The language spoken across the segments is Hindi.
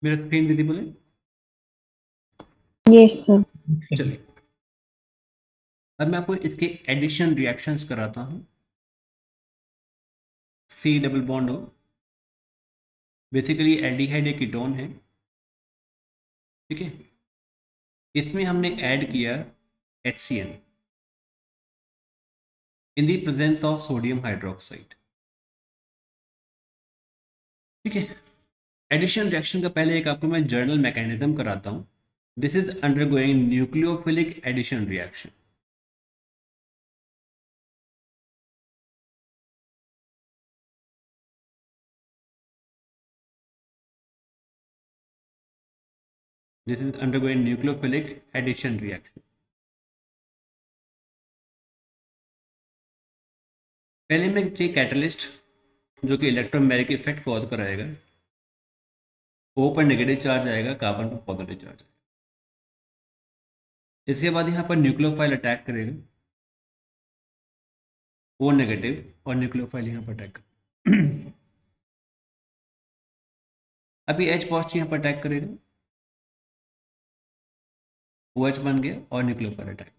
मेरा स्क्रीन विजिबल है? Yes sir. चलिए, अब मैं आपको इसके एडिशन रिएक्शंस कराता हूँ। सी डबल बॉन्ड हो, बेसिकली एल्डिहाइड एक कीटोन है। ठीक है, इसमें हमने ऐड किया HCl in the presence of sodium hydroxide. ठीक है, एडिशन रिएक्शन का पहले एक आपको मैं जर्नल मैकेनिज्म कराता हूँ। This is undergoing nucleophilic addition reaction. This is undergoing nucleophilic addition reaction. पहले में चाहिए कैटलिस्ट जो कि इलेक्ट्रोमेरिक इफेक्ट कॉज कराएगा। O पर नेगेटिव चार्ज आएगा, कार्बन पर पॉजिटिव चार्ज आएगा। इसके बाद यहाँ पर न्यूक्लियोफाइल अटैक करेगा, O नेगेटिव, और न्यूक्लियोफाइल यहाँ पर अटैक करेगा। अभी H पॉजिटिव यहाँ पर अटैक करेगा, OH बन गया और न्यूक्लियोफाइल अटैक।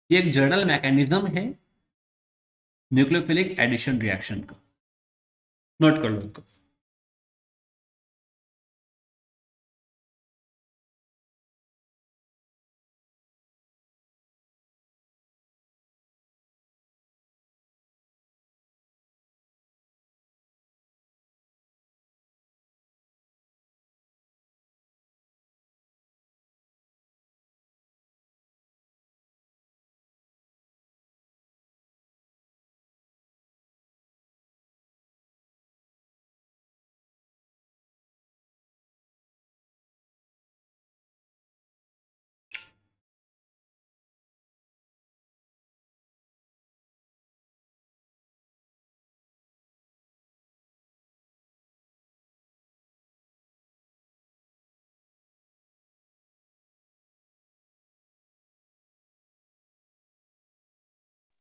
ये एक जर्नल मैकेनिज्म है न्यूक्लियोफिलिक एडिशन रिएक्शन का, नोट कर लो इसको।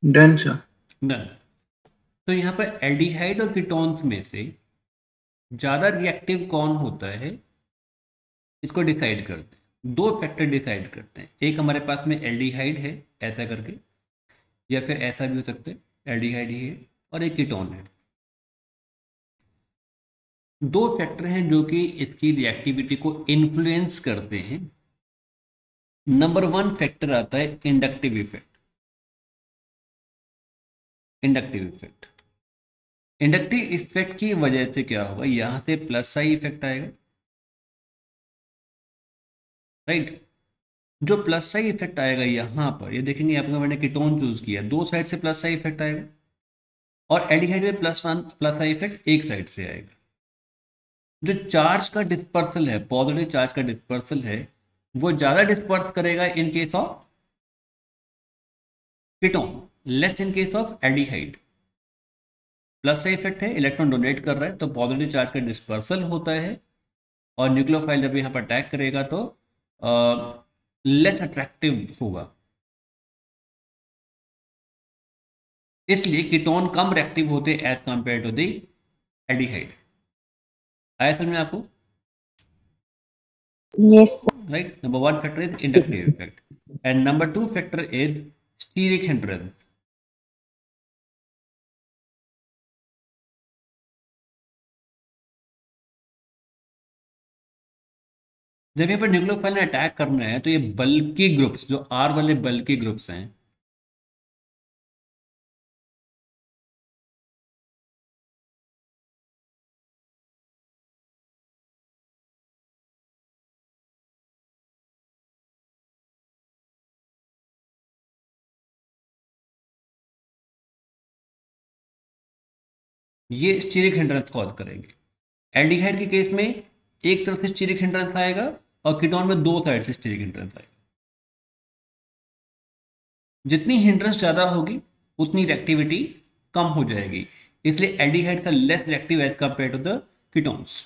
Done sir. डन। तो यहाँ पर एल्डिहाइड और कीटोन्स में से ज्यादा रिएक्टिव कौन होता है, इसको डिसाइड करते हैं। दो फैक्टर डिसाइड करते हैं। एक हमारे पास में एल्डिहाइड है ऐसा करके, या फिर ऐसा भी हो सकता है एल्डिहाइड ही है, और एक कीटोन है। दो फैक्टर हैं जो कि इसकी रिएक्टिविटी को इन्फ्लुएंस करते हैं। नंबर वन फैक्टर आता है inductive effect. Inductive effect, inductive effect की वजह से क्या होगा, यहां से प्लस साइन इफेक्ट आएगा, राइट। जो प्लस साइन इफेक्ट आएगा यहां पर, ये देखेंगे आपका मैंने कीटोन चूज किया, दो साइड से प्लस साइन इफेक्ट आएगा। और एल्डिहाइड में plus one plus sign effect एक साइड से आएगा। जो चार्ज का डिस्पर्सल है, पॉजिटिव चार्ज का डिस्पर्सल है, वो ज्यादा डिस्पर्स करेगा in case of ketone, less in case of aldehyde. Plus का इफेक्ट है, इलेक्ट्रॉन डोनेट कर रहा है तो पॉजिटिव चार्ज का डिस्पर्सल होता है, और न्यूक्लियोफाइल जब यहाँ पर अटैक करेगा तो लेस अट्रैक्टिव होगा। इसलिए कीटोन कम रिएक्टिव होते as compare to the aldehyde. आया समझ में आपको? Yes right, number one factor is inductive effect, and number two factor is steric hindrance. जब यहाँ पर न्यूक्लियोफाइल ने अटैक करना है तो ये बल्कि ग्रुप्स, जो आर वाले बल्कि ग्रुप्स हैं, ये स्टीरिक हिंड्रेंस कॉज करेंगे। एल्डिहाइड के केस में एक तरफ से स्टीरिक हिंड्रेंस आएगा, और कीटोन में दो साइड से स्टीरिक हिंड्रेंस आएगा। जितनी हिंड्रेंस ज्यादा होगी उतनी रिएक्टिविटी कम हो जाएगी। इसलिए aldehydes are less reactive as compare to the ketones.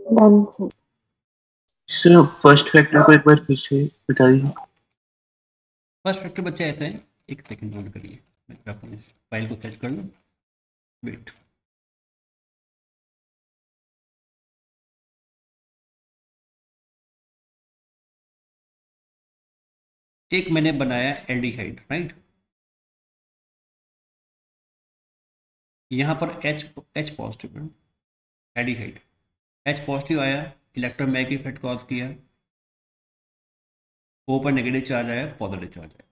Done sir. Sir first factor को एक बार फिर से बता दीजिए। फर्स्ट फैक्टर बच्चे ऐसे हैं, एक सेकंड होल्ड करिए, मैं अपनी इस फाइल को सेट कर लूँ, वेट। एक मैंने बनाया एल्डिहाइड, राइट। यहाँ पर H पॉजिटिव है, एल्डिहाइड H पॉजिटिव आया, इलेक्ट्रोमैग्नेटिक इफेक्ट कॉज किया, O पर नेगेटिव चार्ज आया, पॉजिटिव चार्ज आया।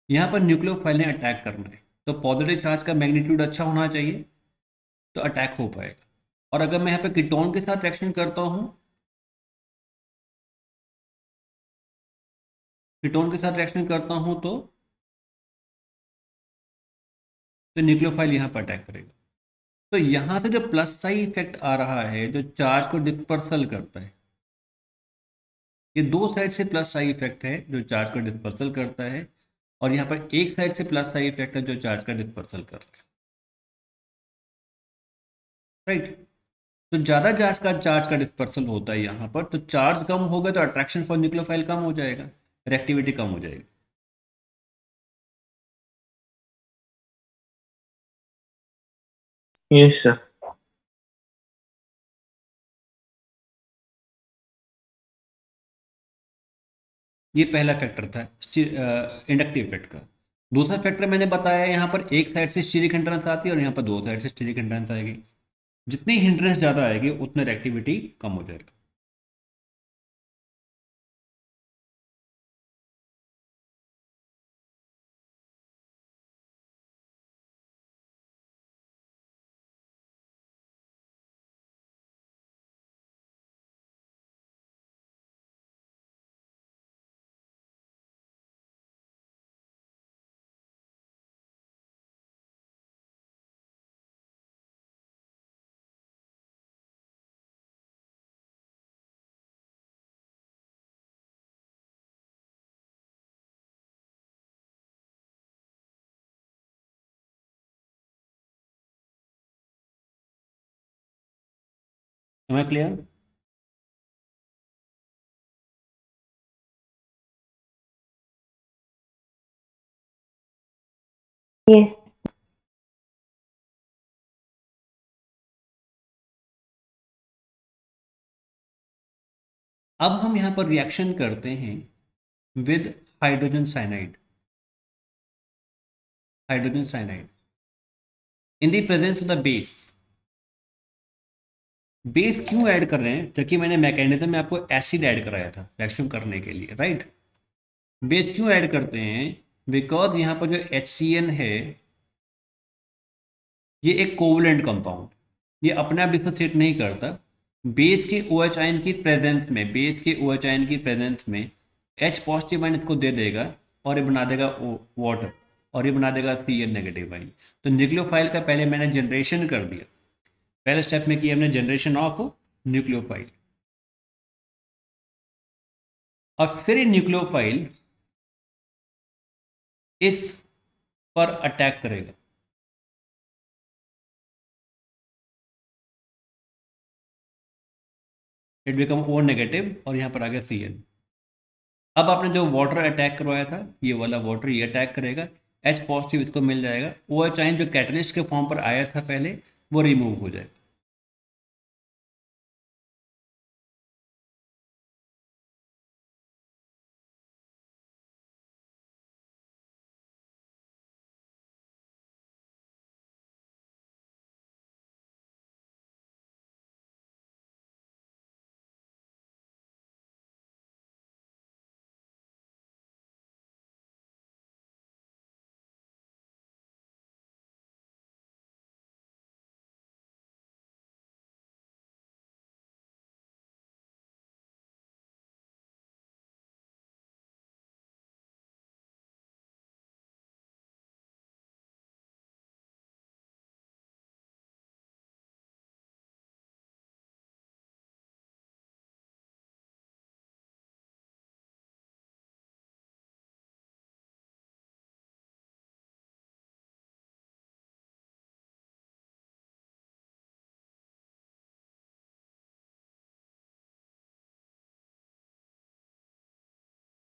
यहाँ पर न्यूक्लियोफाइल ने अटैक करना है, तो पॉजिटिव चार्ज का मैग्नीट्यूड अच्छा होना चाहिए तो अटैक हो पाएगा। और अगर मैं यहाँ पे कीटोन के साथ रिएक्शन करता हूँ, कीटोन के साथ रिएक्शन करता हूँ तो न्यूक्लियोफाइल यहाँ पर अटैक करेगा। तो यहाँ से जो प्लस साइन इफेक्ट आ रहा है, जो चार्ज को डिस्पर्सल करता है, ये दो साइड से प्लस साइन इफेक्ट है जो चार्ज को डिस्पर्सल करता है, और यहाँ पर एक साइड से प्लस साइन इफेक्ट है जो चार्ज का डिस्पर्सल कर रहा है, राइट। तो ज़्यादा चार्ज का डिस्पर्सल होता है यहाँ पर, तो चार्ज कम होगा तो अट्रैक्शन फॉर न्यूक्लियोफाइल कम हो जाएगा, रिएक्टिविटी कम हो जाएगी। Yes sir. ये पहला फैक्टर था इंडक्टिव इफेक्ट का। दूसरा फैक्टर मैंने बताया, यहाँ पर एक साइड से स्टीरिक हिंड्रेंस आती है और यहाँ पर दो साइड से स्टीरिक हिंड्रेंस आएगी। जितनी हिंड्रेंस ज़्यादा आएगी उतनी रिएक्टिविटी कम हो जाएगी। Am I clear? यस। अब हम यहाँ पर रिएक्शन करते हैं with hydrogen cyanide, hydrogen cyanide in the presence of the base. Base क्यों ऐड कर रहे हैं? क्योंकि मैंने मैकेनिज्म में आपको एसिड ऐड कराया था रिएक्शन करने के लिए, राइट। बेस क्यों ऐड करते हैं? बिकॉज यहाँ पर जो HCN है, ये एक कोवलेंट कंपाउंड, ये अपने आप डिसोसिएट नहीं करता। बेस के OH आयन की प्रेजेंस में, बेस के OH आयन की प्रेजेंस में H पॉजिटिव आयन इसको दे देगा और ये बना देगा वाटर, और ये बना देगा Cn नेगेटिव आयन। तो न्यूक्लियोफाइल का पहले मैंने जनरेशन कर दिया, पहले स्टेप में किया हमने जनरेशन ऑफ न्यूक्लियोफाइल, और फिर ये न्यूक्लियोफाइल इस पर अटैक करेगा। इट बिकम O नेगेटिव और यहाँ पर आ गया Cn। अब आपने जो वाटर अटैक करवाया था, ये वाला वाटर ये अटैक करेगा, H पॉजिटिव इसको मिल जाएगा, OH आयन जो कैटलिस्ट के फॉर्म पर आया था पहले वो रिमूव हो जाएगा।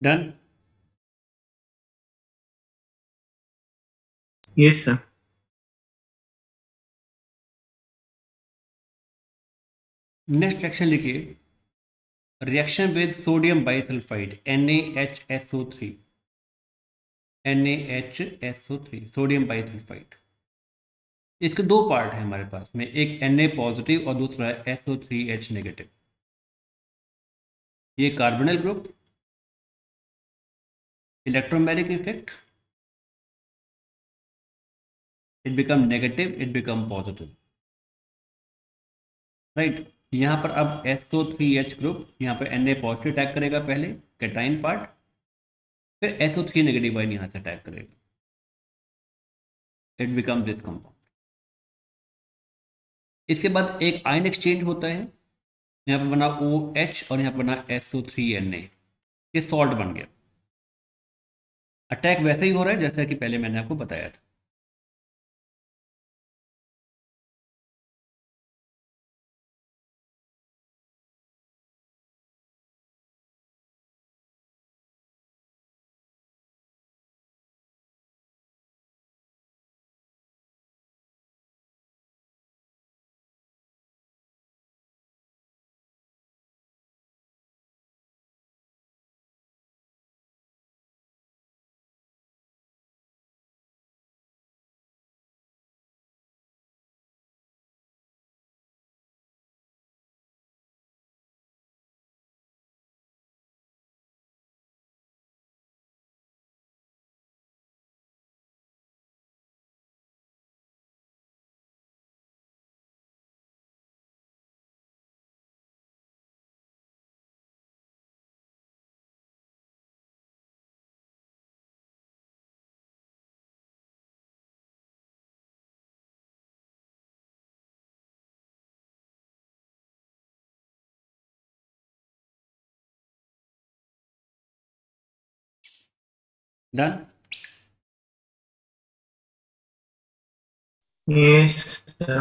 Done. Yes, sir. Next reaction लिखिए, reaction with sodium bisulphite NaHSO3, NaHSO3 sodium bisulphite. इसके दो पार्ट है हमारे पास में, एक Na पॉजिटिव और दूसरा है SO3H नेगेटिव। ये carbonyl group, electromagnetic effect, it become negative, it become positive, right. यहाँ पर अब SO3H ग्रुप, यहाँ पर Na पॉजिटिव अटैक करेगा पहले, कैटाइन पार्ट, फिर SO3 नेगेटिव आयन यहाँ से अटैक करेगा, इट बिकम दिस कंपाउंड। इसके बाद एक आयन एक्सचेंज होता है, यहाँ पर बना OH और यहाँ पर बना SO3Na, ये सॉल्ट बन गया। अटैक वैसे ही हो रहा है जैसा कि पहले मैंने आपको बताया था। डन। Yes, sir.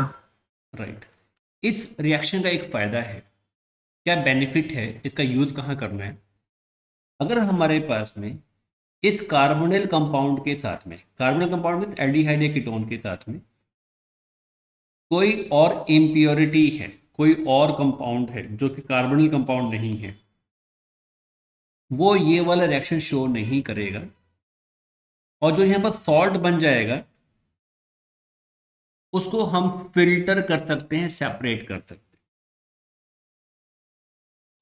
राइट। इस रिएक्शन का एक फायदा है, क्या बेनिफिट है, इसका यूज कहाँ करना है। अगर हमारे पास में इस कार्बोनिल कंपाउंड के साथ में, कार्बोनिल कंपाउंड मीन्स एल्डिहाइड या कीटोन के साथ में कोई और इम्प्योरिटी है, कोई और कंपाउंड है जो कि कार्बोनिल कंपाउंड नहीं है, वो ये वाला रिएक्शन शो नहीं करेगा, और जो यहाँ पर सॉल्ट बन जाएगा उसको हम फिल्टर कर सकते हैं, सेपरेट कर सकते हैं।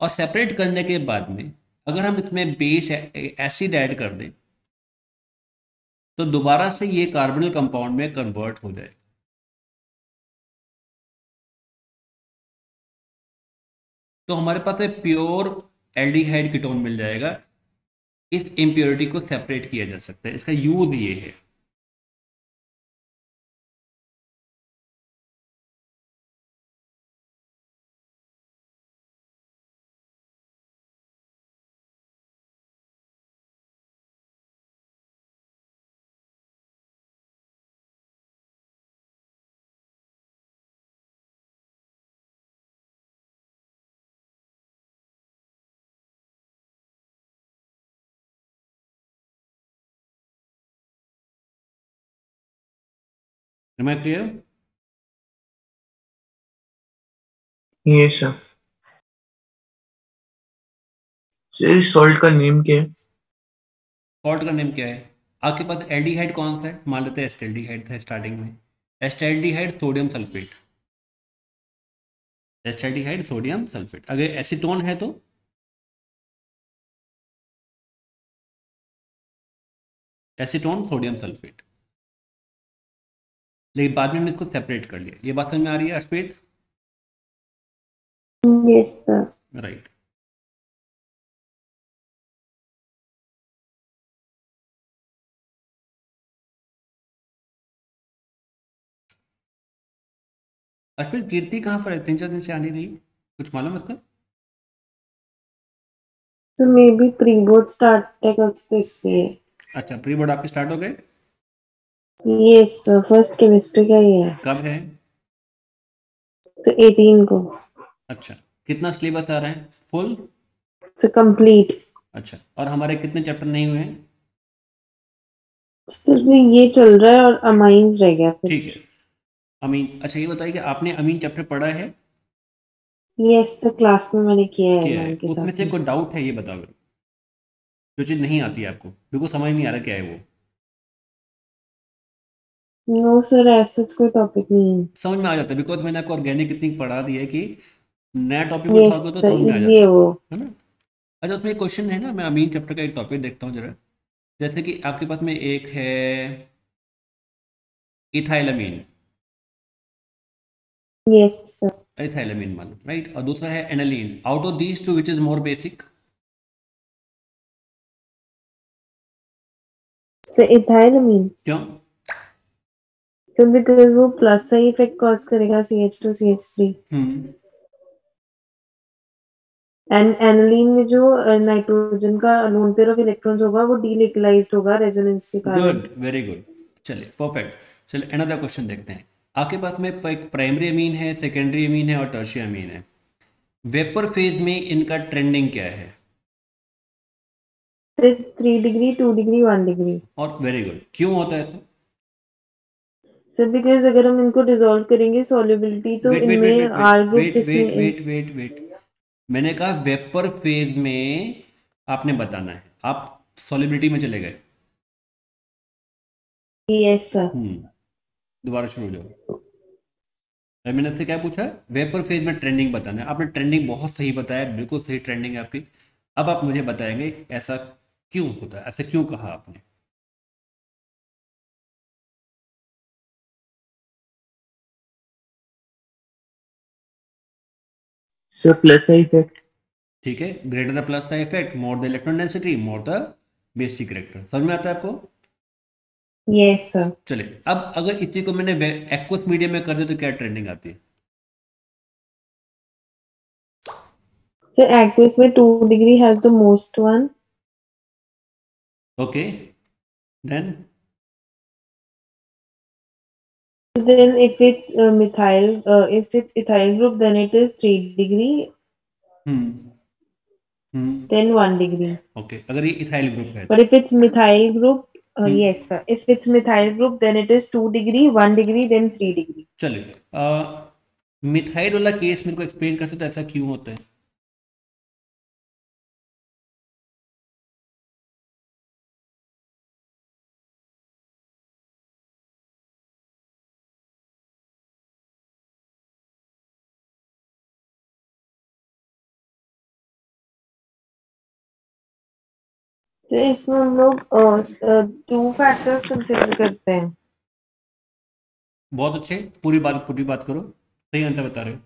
और सेपरेट करने के बाद में अगर हम इसमें बेस एसिड ऐड कर दें तो दोबारा से ये कार्बोनिल कंपाउंड में कन्वर्ट हो जाए। तो हमारे पास एक प्योर एल्डिहाइड कीटोन मिल जाएगा। इस इम्प्योरिटी को सेपरेट किया जा सकता है, इसका यूज ये है। Am I clear? Yes, sir. Sir salt का नेम क्या है? सॉल्ट का नेम क्या है? आपके पास एल्डिहाइड कौन सा है? मान लेते हैं एस्टेल्डिहाइड था स्टार्टिंग में, एस्टेल्डिहाइड सोडियम सल्फेट, एस्टेल्डिहाइड सोडियम सल्फेट। अगर एसीटोन है तो एसीटोन सोडियम सल्फेट, लेकिन बाद में हमने इसको सेपरेट कर लिया। ये बात समझ में आ रही है Arshpreet? Yes, sir. Right. Arshpreet Kirti कहाँ पर है? 3-4 दिन से आ नहीं रही, कुछ मालूम है उसका? So maybe pre-board started इसलिए। अच्छा, प्री बोर्ड आपके स्टार्ट हो गए? Yes, sir. First chemistry का ही है। कब है? So 18 को। अच्छा, कितना सिलेबस आ रहा है? फुल? So complete। अच्छा, और हमारे कितने चैप्टर नहीं हुए हैं? इसमें ये चल रहा है और अमाइंस रह गया फिर। ठीक है, अमीन। अच्छा, ये बताइए कि आपने अमीन चैप्टर पढ़ा है? ये सर क्लास में मैंने किया है क्या है मैम के उसमें साथ से? में। कोई डाउट है? ये बताओ, जो चीज़ नहीं आती है आपको, बिल्कुल समझ नहीं आ रहा क्या है वो। नो सर, ऐसा कोई टॉपिक नहीं है। समझ में आ जाता है, बिकॉज मैंने आपको ऑर्गेनिक इतनी पढ़ा दी है कि नया टॉपिक यस उठाओगे तो सर, समझ में आ इजी जाता है वो। है ना? अच्छा, उसमें एक क्वेश्चन है ना, मैं अमीन चैप्टर का एक टॉपिक देखता हूँ जरा। जैसे कि आपके पास में एक है इथाइलामीन। Yes sir. इथाइलामीन मान, राइट, और दूसरा है aniline. Out of these two which is more basic? Sir ethylamine. क्यों? सर बिकॉज वो प्लस का इफेक्ट कॉज करेगा CH2CH3। हम्म। एंड एनालीन में जो नाइट्रोजन का लोन पेयर ऑफ इलेक्ट्रॉन्स होगा वो डीलिकलाइज्ड होगा रेजोनेंस के कारण। Good, very good. चलिए, परफेक्ट। चलिए, अनदर क्वेश्चन देखते हैं। आपके पास में एक प्राइमरी अमीन है, सेकेंडरी अमीन है और टर्शियरी अमीन है। वेपर फेज में इनका ट्रेंडिंग क्या है? Sir 3 degree, 2 degree, 1 degree. और वेरी गुड, क्यों होता है ऐसा? सर बिकॉज अगर हम इनको डिसॉल्व करेंगे सॉल्युबिलिटी तो वेट वेट वेट इनमें wait wait R group wait जिसमें वेट वेट वेट वेट मैंने कहा वेपर फेज में आपने बताना है, आप सॉलिबिलिटी में चले गए। Yes sir. हम्म। दोबारा शुरू हो जाओ। अभी मैंने आपसे क्या पूछा? वेपर फेज में ट्रेंडिंग बताना है। आपने ट्रेंडिंग बहुत सही बताया, बिल्कुल सही ट्रेंडिंग है आपकी। अब आप मुझे बताएंगे ऐसा क्यों होता है, ऐसा क्यों कहा आपने? So plus side effect. ठीक है, ग्रेटर द प्लस का effect, more the electron density, more the basic character. समझ में आता है आपको? Yes sir. चलिए, अब अगर इसी को मैंने एक्वस मीडियम में कर दिया तो क्या ट्रेंडिंग आती है? सर एक्विस में 2 degree has the most one. Okay, then? Then if it's ethyl group, then it is 3 degree, hmm. Hmm. then 1 degree. Okay, अगर ये इथाइल ग्रुप है But तो? if it's methyl group, hmm. yes sir. If it's methyl group, then it is 2 degree, 1 degree, then 3 degree. चलिए, मिथाइल वाला केस मेरे को एक्सप्लेन कर सकते हैं, ऐसा क्यों होता है? तो इसमें हम लोग 2 फैक्टर्स कंसिडर करते हैं। बहुत अच्छे, पूरी बात करो, सही आंसर बता रहे हो।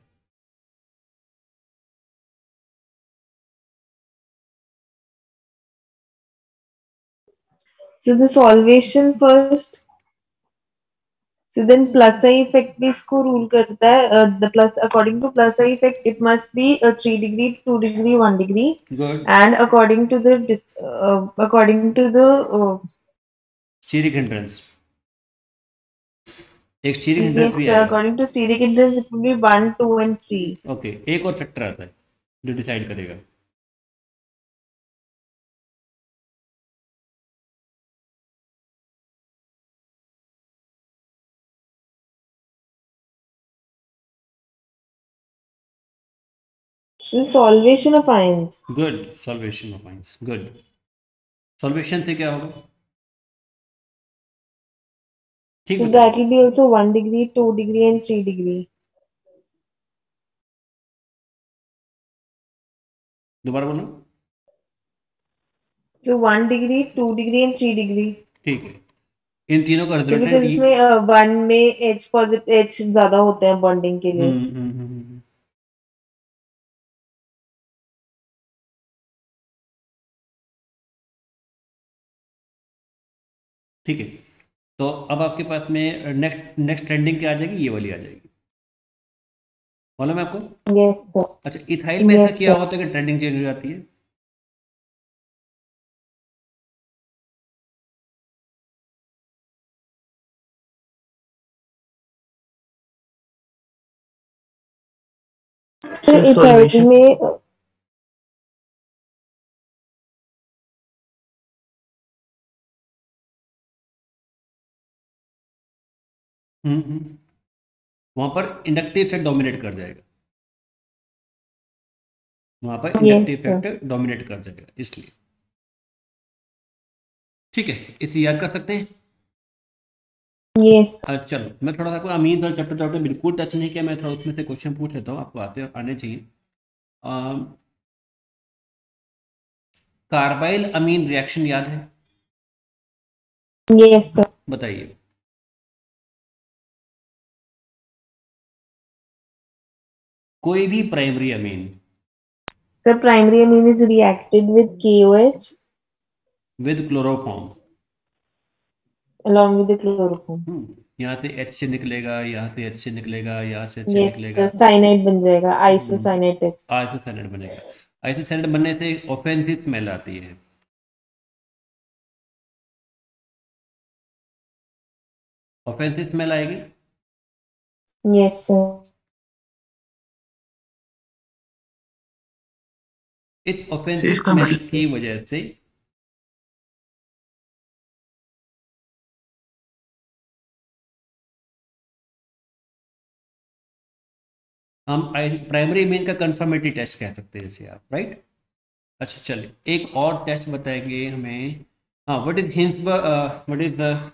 So the solvation first. So then plus I effect भी इसको rule करता है. The plus according to plus I effect, it must be 3 degree, 2 degree, 1 degree, good. and according to the steric hindrance, एक स्टीरिक हिंड्रेंस yes भी sir, आएगा। according to steric hindrance it will be 1, 2, and 3. Okay, एक और फैक्टर आता है जो डिसाइड करेगा। This is solvation of ions. Good, solvation of ions, good. Solvation से क्या होगा? ठीक So that बताइए। will be also 1 degree, 2 degree, and 3 degree. दोबारा बोलो। So 1 degree, 2 degree, and 3 degree. ठीक है, इन तीनों का So रिजल्टेंट because ई। इसमें 1 में H positive H ज्यादा होते हैं बॉन्डिंग के लिए. ठीक है, तो अब आपके पास में नेक्स्ट नेक्स्ट ट्रेंडिंग क्या आ जाएगी? ये वाली आ जाएगी, मालूम है आपको? Yes sir. अच्छा, इथाइल में ऐसा Yes क्या sir. होता है कि ट्रेंडिंग चेंज हो जाती है? तो So इथाइल solvation. में वहां पर इंडक्टिव इफेक्ट डोमिनेट कर जाएगा, वहां पर Yes, inductive sir. Effect dominate कर जाएगा इसलिए। ठीक है, इसे याद कर सकते हैं। Yes. चलो मैं थोड़ा सा आपको अमीन और चैप्टर चैप्टर बिल्कुल टच नहीं किया, मैं थोड़ा उसमें से क्वेश्चन पूछ लेता हूँ, आपको आने चाहिए। कार्बाइल अमीन रिएक्शन याद है? Yes, sir. बताइए। कोई भी primary amine So primary amine is reacted with KOH with chloroform, along with the chloroform. यहाँ से H से निकलेगा, यहाँ से H से निकलेगा, यहाँ से H से Yes, निकलेगा, sir. Cyanide बन जाएगा. Isocyanate. आइसोसाइनेट बनेगा। आइसोसाइनेट बनने से ऑफेंसिव स्मेल आती है, ऑफेंसिव स्मेल आएगी। Yes, sir. इस तो ऑफेंसिव इसका स्मेल मतलब की वजह से हम प्राइमरी अमीन का कंफर्मेटरी टेस्ट कह सकते हैं इसे आप, राइट। अच्छा चलिए एक और टेस्ट बताएंगे हमें। हाँ, what is Hinsberg, what is the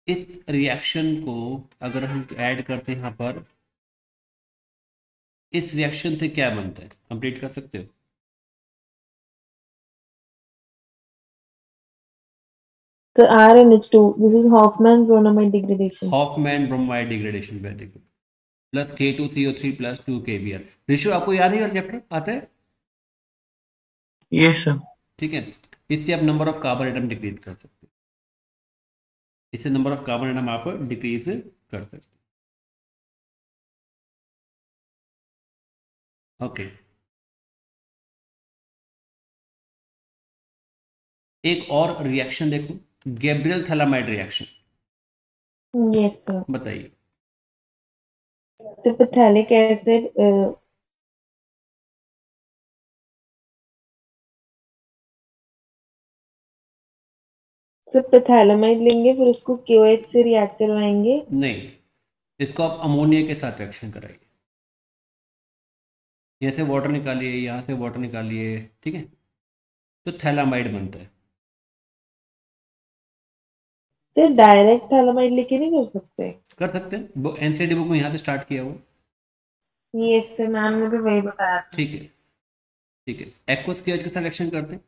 इस रिएक्शन को अगर हम ऐड करते हैं यहाँ पर, इस रिएक्शन से क्या बनता है, कंप्लीट कर सकते हो? So RNH2. This is Hoffman bromide degradation. Hoffmann bromide degradation, very good. Plus K2CO3 plus 2 KBr। Ratio आपको याद है और चैप्टर आता है? Yes sir. ठीक है, इससे आप number of carbon atom decrease कर सकते हैं, इससे नंबर ऑफ कार्बन एटम आप डिक्रीज कर सकते हैं। ओके, एक और रिएक्शन देखो, Gabriel phthalimide reaction, Yes, sir. बताइए। So phthalic acid. So phthalalamide लेंगे फिर उसको KOH से रिएक्ट करवाएंगे. नहीं, इसको आप अमोनिया के साथ रिएक्शन कराइए, यहाँ से वाटर निकालिए, यहाँ से वाटर निकालिए, ठीक है, तो थैलामाइड बनता है। सिर्फ डायरेक्ट थैलामाइड लेके नहीं कर सकते? कर सकते हैं, वो एनसीईआरटी बुक में यहाँ से स्टार्ट किया हुआ। यस सर, मैम ने भी वही बताया था. ठीक है, ठीक है, एक्वस के के साथ रिएक्शन करते हैं।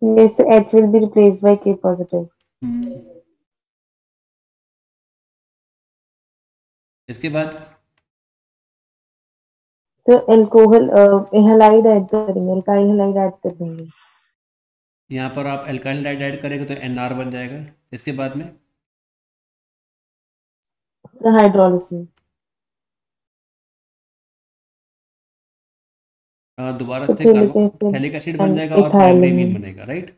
Yes, H will be replaced by K positive. हम्म, इसके बाद So alcohol halide ऐड करेंगे, alkyl halide ऐड कर देंगे. यहाँ पर आप एल्काइल हाइड्राइड ऐड करेंगे तो NR बन जाएगा। इसके बाद में So hydrolysis. दोबारा So से phthalic acid कार्बोक्सिलिक एसिड बन and जाएगा और प्राइमरी अमीन ethylamine. बनेगा, राइट।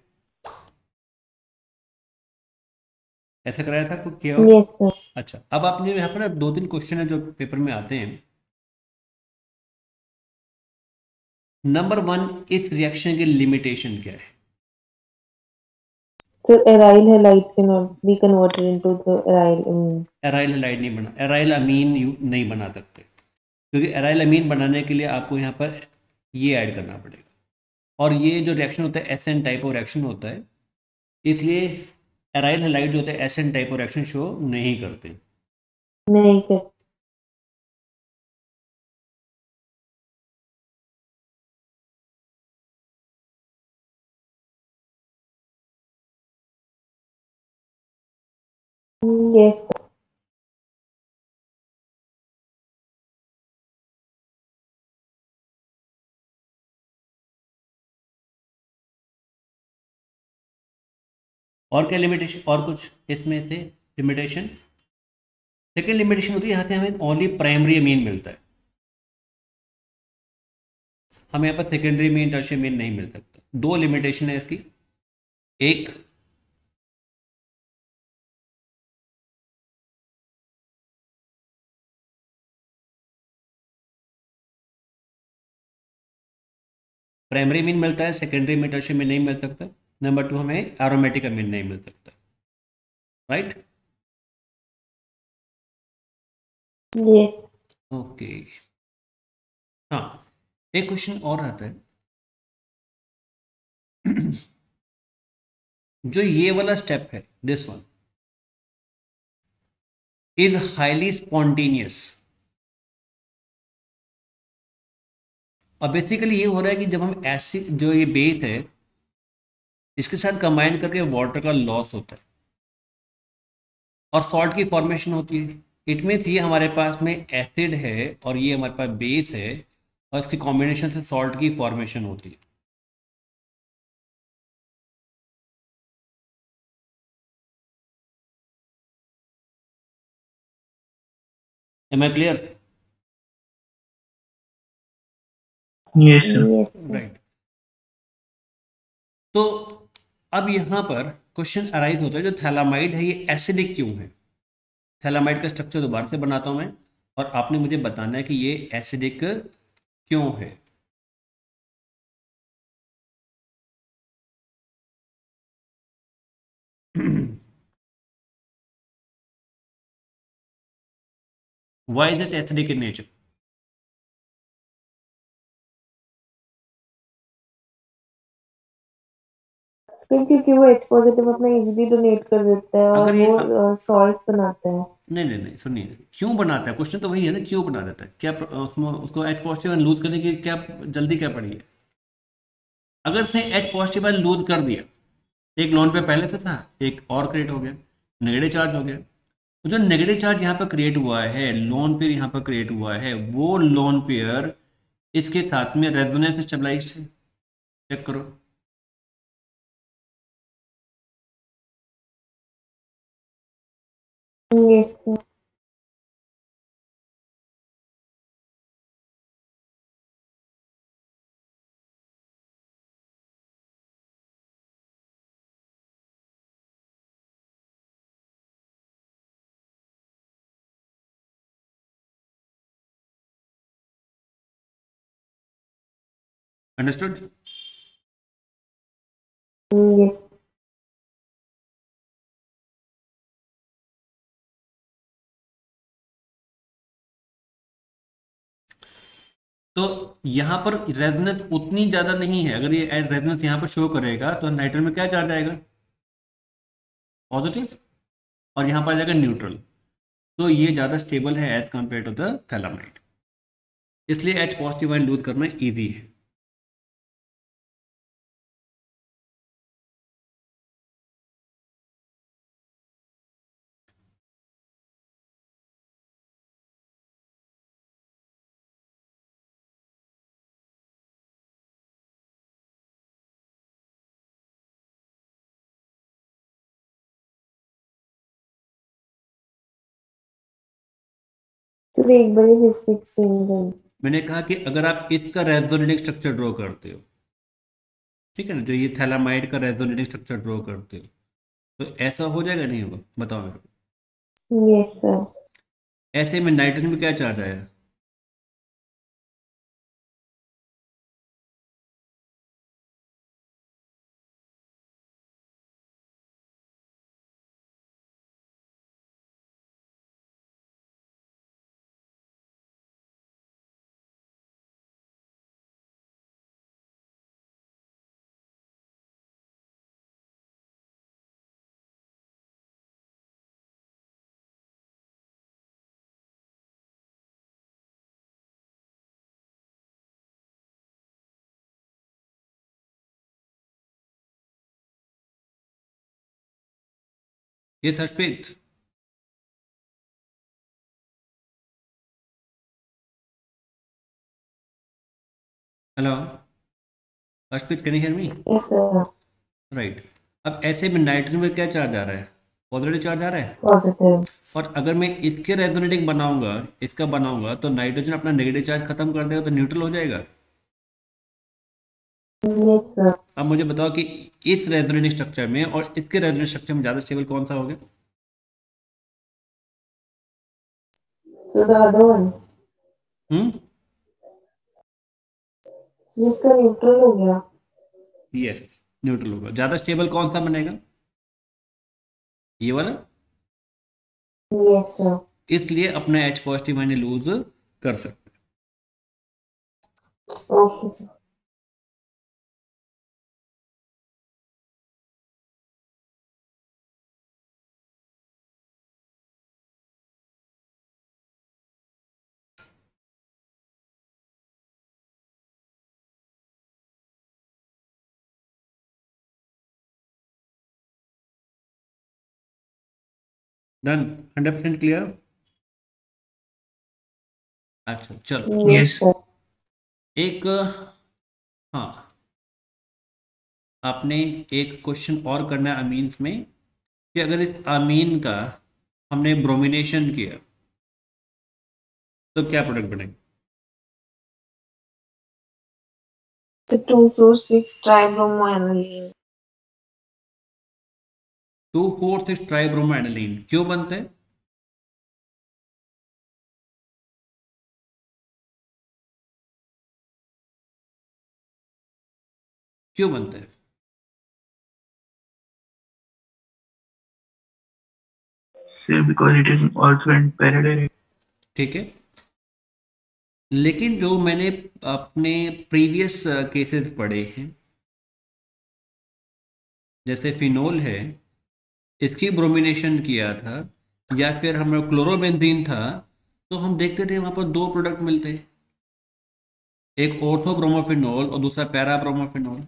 ऐसा कराया था आपको, किया हो? Yes sir. अच्छा, अब आपने यहाँ पर ना 2-3 क्वेश्चन है जो पेपर में आते हैं। नंबर 1, इस रिएक्शन की लिमिटेशन क्या है? So aryl halides cannot be converted into the aryl amine. Aryl halide नहीं बना, एराइल अमीन नहीं बना सकते, क्योंकि एराइल अमीन बनाने के लिए आपको यहाँ पर ये ऐड करना पड़ेगा, और ये जो रिएक्शन होता है एसएन टाइप ऑफ रिएक्शन होता है, इसलिए एराइल हैलाइड जो होते हैं SN type of reaction show नहीं करते। नहीं कर. Yes sir. और क्या लिमिटेशन, और कुछ इसमें से लिमिटेशन? सेकेंड लिमिटेशन होती है यहाँ से हमें ओनली प्राइमरी अमीन मिलता है, हमें यहाँ पर सेकेंडरी मीन टर्शियरी मीन नहीं मिल सकता। 2 लिमिटेशन है इसकी। एक, प्राइमरी मीन मिलता है, सेकेंडरी में टर्शियरी में नहीं मिल सकता। नंबर 2 हमें एरोमेटिक अमीन नहीं मिल सकता, राइट। ये ओके, हाँ, एक क्वेश्चन और आता है जो ये वाला स्टेप है, this one is highly spontaneous. और बेसिकली ये हो रहा है कि जब हम एसिड, जो ये बेस है, इसके साथ कंबाइन करके वाटर का लॉस होता है और सॉल्ट की फॉर्मेशन होती है। इट मीन्स ये हमारे पास में एसिड है और ये हमारे पास बेस है, और इसके कॉम्बिनेशन से सॉल्ट की फॉर्मेशन होती है। Am I clear? Yes, sir. yes right. तो अब यहाँ पर क्वेश्चन अराइज होता है, जो थैलामाइड है ये एसिडिक क्यों है? थैलामाइड का स्ट्रक्चर दोबारा से बनाता हूँ मैं, और आपने मुझे बताना है कि ये एसिडिक क्यों है। Why is it acidic in nature? तो क्योंकि वो H पॉजिटिव अपना इजीली डोनेट कर देता है और अगर ये वो सॉल्ट्स बनाता है। नहीं नहीं नहीं, सुनिए, क्यों बनाता है, क्वेश्चन तो वही है ना, क्यों बना देता है? क्या उसमें उसको एच पॉजिटिव लूज करने की क्या जल्दी क्या पड़ी है? अगर से एच पॉजिटिव लूज कर दिया, एक लोन पे पहले से था, एक और क्रिएट हो गया, नेगेटिव चार्ज हो गया। तो जो नेगेटिव चार्ज यहाँ पर क्रिएट हुआ है, लोन पेयर यहाँ पर क्रिएट हुआ है, वो लोन पेयर इसके साथ में रेजोनेंस स्टेबलाइज्ड है। चेक करो। Yes sir. अंडरस्टूड? यस। तो यहाँ पर रेजोनेंस उतनी ज्यादा नहीं है। अगर ये रेजोनेंस यहाँ पर शो करेगा तो नाइट्रोजन में क्या चार्ज आएगा? पॉजिटिव। और यहाँ पर आ जाएगा न्यूट्रल। तो ये ज़्यादा स्टेबल है as compare to the phthalimide, इसलिए एच पॉजिटिव आयन लूज करना इजी है। तो एक बार फिर से एक्सप्लेन करें। मैंने कहा कि अगर आप इसका रेजोनेटिंग स्ट्रक्चर ड्रॉ करते हो, ठीक है ना, जो ये थैलामाइड का रेजोनेटिंग स्ट्रक्चर ड्रॉ करते हो, तो ऐसा हो जाएगा नहीं होगा? बताओ मेरे को। Yes sir. ऐसे में नाइट्रोजन में क्या चार्ज आएगा? ये सचपेट। Hello Arshpreet, can you hear me? Yes sir. Right. अब ऐसे में नाइट्रोजन में क्या चार्ज आ रहा है? पॉजिटिव चार्ज आ रहा है। पॉजिटिव। और अगर मैं इसके रेजोनेटिंग बनाऊंगा, इसका बनाऊंगा, तो नाइट्रोजन अपना नेगेटिव चार्ज खत्म कर देगा, तो न्यूट्रल हो जाएगा। Yes sir. अब मुझे बताओ कि इस रेजोनेटिंग स्ट्रक्चर में और इसके रेजोनेटिंग स्ट्रक्चर में ज्यादा स्टेबल कौन सा हो गया? So the other one. Hmm जिसका न्यूट्रल हो गया। यस, न्यूट्रल होगा। ज्यादा स्टेबल कौन सा बनेगा? ये वाला। Yes sir. इसलिए अपना H पॉजिटिव मैंने लूज कर सकते ओके सर। डन। 100% क्लियर। अच्छा चलो, यस Yes. सर। एक, हाँ, आपने एक क्वेश्चन और करना है अमीन्स में, कि अगर इस अमीन का हमने ब्रोमिनेशन किया तो क्या प्रोडक्ट बनेगा? 2,4,6 ट्राइब्रोमोएनिलीन। 2,4,6 ट्राइब्रोमोएनिलीन क्यों बनता है? क्यों बनता है? So because it is also in parallel. ठीक है, लेकिन जो मैंने अपने प्रीवियस केसेस पढ़े हैं, जैसे फिनोल है, इसकी ब्रोमिनेशन किया था, या फिर हमारा क्लोरोबेंजीन था, तो हम देखते थे वहां पर दो प्रोडक्ट मिलते हैं, एक ऑर्थो ब्रोमोफिनोल और दूसरा पैरा ब्रोमोफिनोल।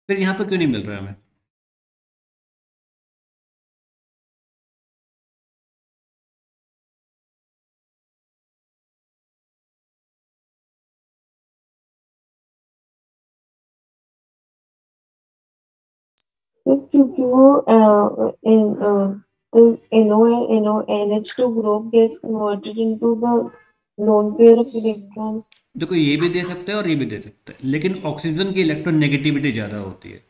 फिर यहाँ पर क्यों नहीं मिल रहा है हमें? क्योंकि वो the NO NH2 group gets converted into the lone pair of electrons. देखो, ये भी दे सकते हैं और ये भी दे सकते हैं, लेकिन ऑक्सीजन की इलेक्ट्रॉन नेगेटिविटी ज़्यादा होती है,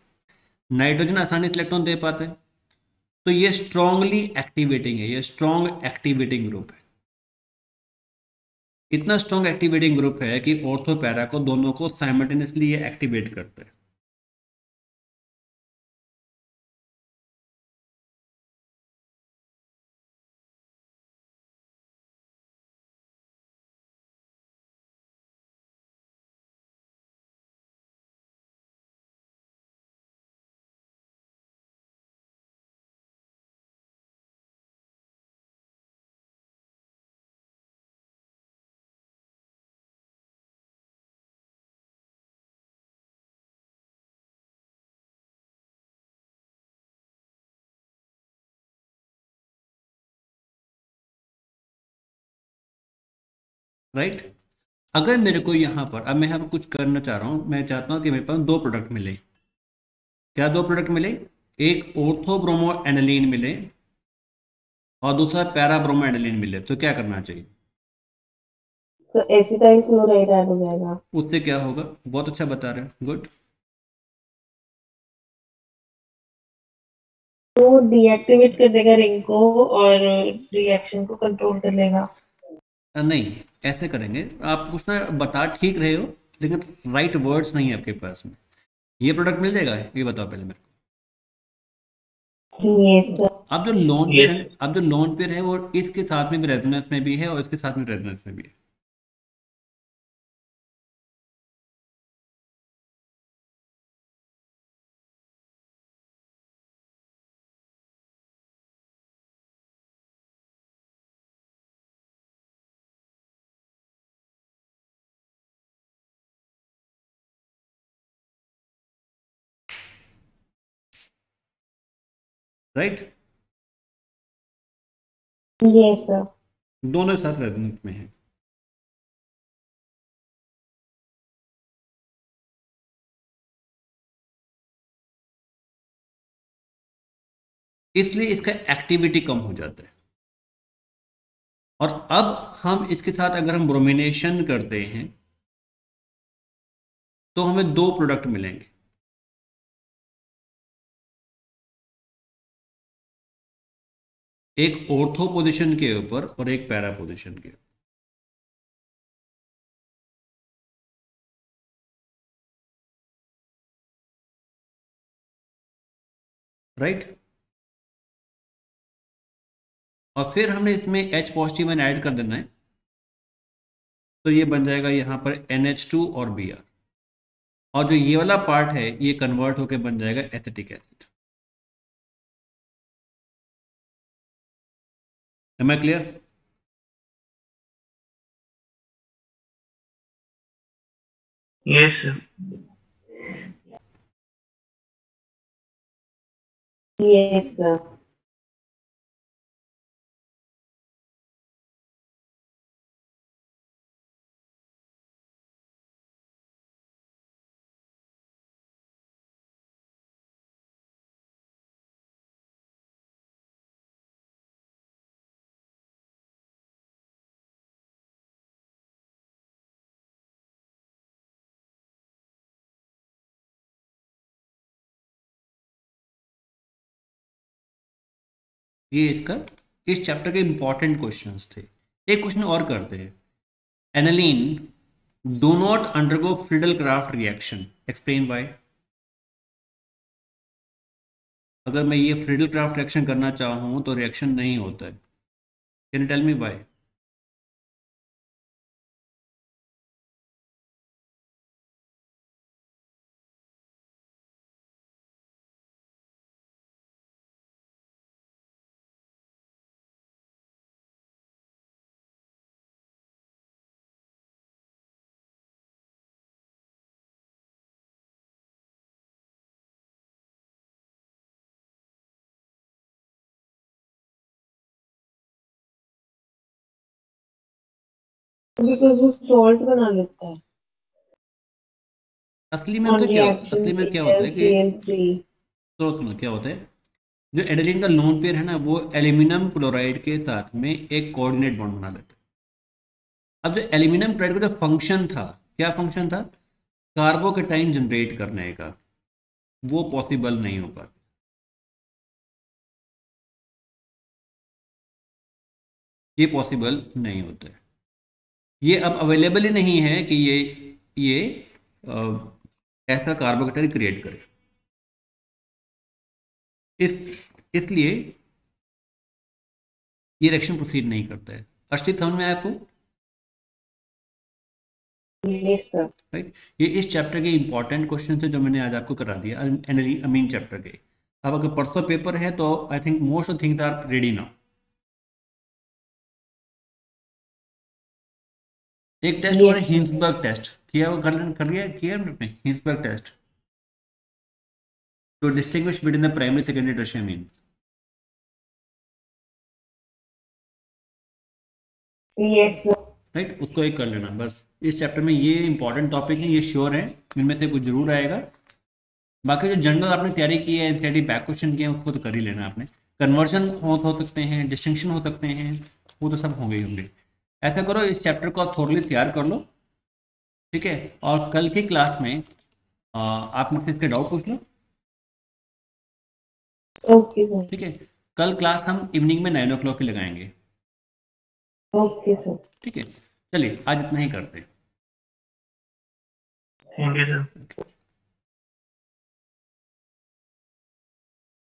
नाइट्रोजन आसानी से इलेक्ट्रॉन दे पाते हैं। तो ये स्ट्रांगली एक्टिवेटिंग है, ये स्ट्रांग एक्टिवेटिंग ग्रुप है। इतना स्ट्रांग एक्टिवेटिंग ग्रुप है कि ऑर्थो पैरा को दोनों को साइमल्टेनियसली ये एक्टिवेट करता है। राइट। अगर मेरे को यहाँ पर, अब मैं यहाँ पर कुछ करना चाह रहा हूँ, मैं चाहता हूँ कि मेरे पास दो प्रोडक्ट मिले। क्या दो प्रोडक्ट मिले? एक ऑर्थो ब्रोमो एनालीन मिले और दूसरा पैरा ब्रोमो एनालीन मिले, तो क्या करना चाहिए? तो एसिटाइल क्लोराइड ऐड हो जाएगा। उससे क्या होगा? बहुत अच्छा बता रहे हैं, गुड। तो डीएक्टिवेट कर देगा रिंग को और रिएक्शन को कंट्रोल कर लेगा। नहीं, ऐसे करेंगे। आप कुछ ना बता ठीक रहे हो, लेकिन राइट वर्ड्स नहीं है आपके पास में। ये प्रोडक्ट मिल जाएगा, ये बताओ पहले मेरे यस सर। को। आप जो लोन पेयर Yes. है, आप जो लोन पेयर है वो इसके साथ में भी रेजोनेंस में भी है और इसके साथ में रेजोनेंस में भी है। Right, yes sir. दोनों साथ रेजोनेंस में है। इसलिए इसका एक्टिविटी कम हो जाता है। और अब हम इसके साथ अगर हम ब्रोमिनेशन करते हैं तो हमें दो प्रोडक्ट मिलेंगे। एक ऑर्थो पोजीशन के ऊपर और एक पैरा पोजीशन के ऊपर। राइट, और फिर हमने इसमें H पॉजिटिव एन ऐड कर देना है, तो ये बन जाएगा यहाँ पर NH2 और Br, और जो ये वाला पार्ट है ये कन्वर्ट होके बन जाएगा acetic acid. Am I clear? Yes, sir. Yes, sir. ये इसका इस चैप्टर के इंपॉर्टेंट क्वेश्चंस थे। एक क्वेश्चन और करते हैं। Aniline do not undergo Friedel craft reaction, explain why. अगर मैं ये फ्रीडल क्राफ्ट रिएक्शन करना चाहूँ तो रिएक्शन नहीं होता है, can you tell me why? Because वो salt बना लेता है असली में on तो क्या reaction असली में with क्या होता है कि LCl3. तो सुनो क्या होता है, जो एडेनिन का लोन पेयर है ना वो एल्यूमिनियम क्लोराइड के साथ में एक कोऑर्डिनेट बॉन्ड बना लेता है। अब जो एल्यूमिनियम क्लोराइड का जो फंक्शन था, क्या फंक्शन था? कार्बोकेटाइन जनरेट करने का, वो पॉसिबल नहीं हो पाता। ये पॉसिबल नहीं होता है, ये अब अवेलेबल ही नहीं है कि ये ऐसा कार्बोकेटाइन क्रिएट करे। इस इसलिए ये रिएक्शन प्रोसीड नहीं करता है। अर्षित समझ में आया आपको? Yes, sir. राइट, ये इस चैप्टर के इंपॉर्टेंट क्वेश्चन थे जो मैंने आज आपको करा दिया अमीन चैप्टर के। अब अगर परसों पेपर है तो I think most of things are ready now. एक टेस्ट और Yes, sir. हिंसबर्ग टेस्ट किया, वो कर लिया, किया आपने Hinsberg test to distinguish between the primary secondary tertiary mean. Yes, sir. Right, उसको एक कर लेना बस। इस चैप्टर में ये इंपॉर्टेंट टॉपिक है, ये श्योर है, इनमें से कुछ जरूर आएगा। बाकी जो जनरल आपने तैयारी की है, एनसीईआरटी बैक क्वेश्चन किए हैं, उसको तो कर ही लेना आपने। कन्वर्जन हो सकते हैं, डिस्टिंक्शन हो सकते हैं, वो तो सब होंगे ही होंगे। ऐसा करो, इस चैप्टर को आप थोड़ी तैयार कर लो, ठीक है? और कल की क्लास में आप मुझसे इसके डाउट पूछ लो, Okay, sir. ठीक है? कल क्लास हम इवनिंग में 9 o'clock की लगाएंगे, Okay, sir. ठीक है? चलिए आज इतना ही करते हैं। Thank you, sir.